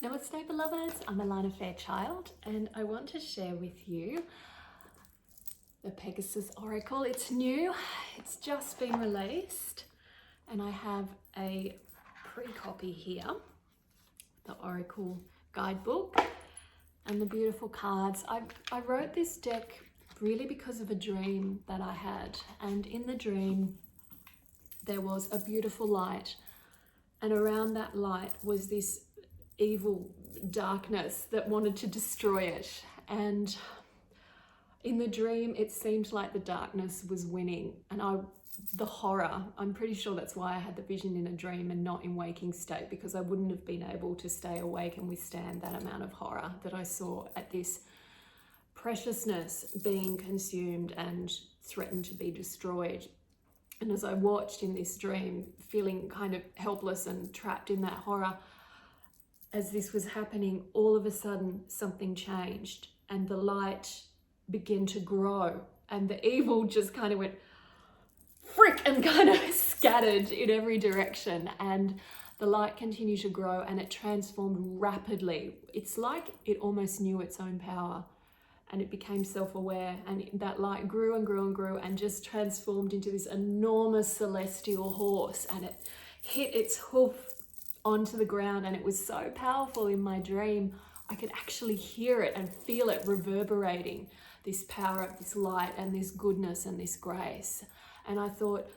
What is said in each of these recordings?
Namaste beloveds, I'm Alana Fairchild and I want to share with you the Pegasus Oracle. It's new, it's just been released and I have a pre-copy here, the Oracle guidebook and the beautiful cards. I wrote this deck really because of a dream that I had, and in the dream there was a beautiful light, and around that light was this evil darkness that wanted to destroy it. And in the dream it seemed like the darkness was winning, and the horror, I'm pretty sure that's why I had the vision in a dream and not in waking state, because I wouldn't have been able to stay awake and withstand that amount of horror that I saw at this preciousness being consumed and threatened to be destroyed. And as I watched in this dream, feeling kind of helpless and trapped in that horror, as this was happening, all of a sudden something changed and the light began to grow, and the evil just kind of went frick and kind of scattered in every direction, and the light continued to grow and it transformed rapidly. It's like it almost knew its own power, and it became self-aware, and that light grew and grew and grew and just transformed into this enormous celestial horse, and it hit its hoof onto the ground, and it was so powerful in my dream. I could actually hear it and feel it reverberating, this power of this light and this goodness and this grace. And I thought,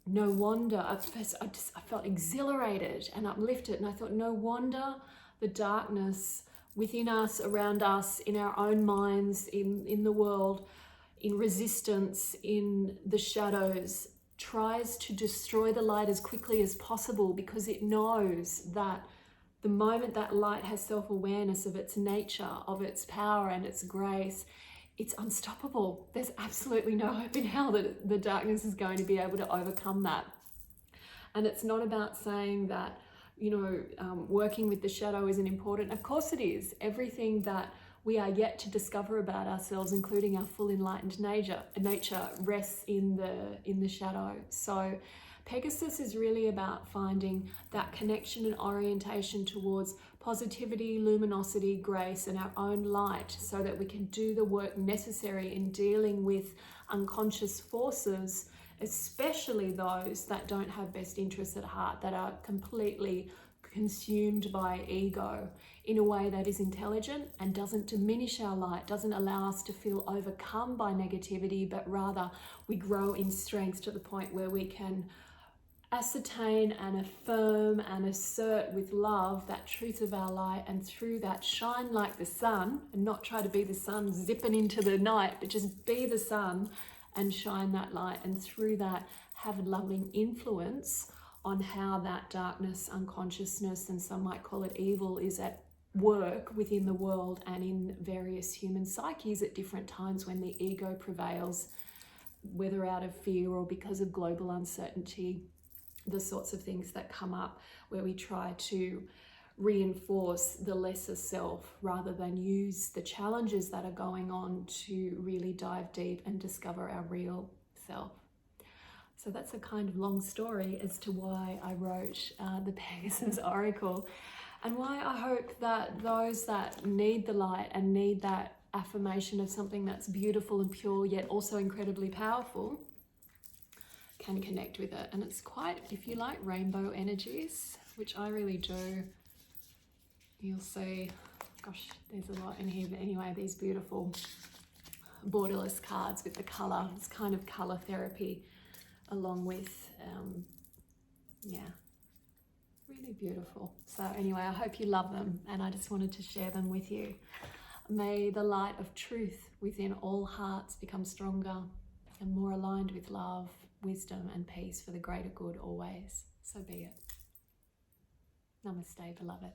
no wonder, at first I felt exhilarated and uplifted, and I thought, no wonder the darkness within us, around us, in our own minds, in the world, in resistance, in the shadows, tries to destroy the light as quickly as possible, because it knows that the moment that light has self-awareness of its nature, of its power and its grace, it's unstoppable. There's absolutely no hope in hell that the darkness is going to be able to overcome that. And it's not about saying that, working with the shadow isn't important. Of course it is. Everything that we are yet to discover about ourselves, including our full enlightened nature rests in the shadow. So Pegasus is really about finding that connection and orientation towards positivity, luminosity, grace, and our own light, so that we can do the work necessary in dealing with unconscious forces, especially those that don't have best interests at heart, that are completely consumed by ego in a way that is intelligent and doesn't diminish our light, doesn't allow us to feel overcome by negativity, but rather we grow in strength to the point where we can ascertain and affirm and assert with love that truth of our light, and through that shine like the sun, and not try to be the sun zipping into the night, but just be the sun and shine that light, and through that have a loving influence on how that darkness, unconsciousness, and some might call it evil, is at work within the world and in various human psyches at different times when the ego prevails, whether out of fear or because of global uncertainty, the sorts of things that come up where we try to reinforce the lesser self rather than use the challenges that are going on to really dive deep and discover our real self. So that's a kind of long story as to why I wrote the Pegasus Oracle, and why I hope that those that need the light and need that affirmation of something that's beautiful and pure yet also incredibly powerful can connect with it. And it's quite, if you like rainbow energies, which I really do, you'll see, gosh, there's a lot in here, but anyway, these beautiful borderless cards with the color. It's kind of color therapy along with, really beautiful. So anyway, I hope you love them, and I just wanted to share them with you. May the light of truth within all hearts become stronger and more aligned with love, wisdom, and peace for the greater good always. So be it. Namaste, beloved.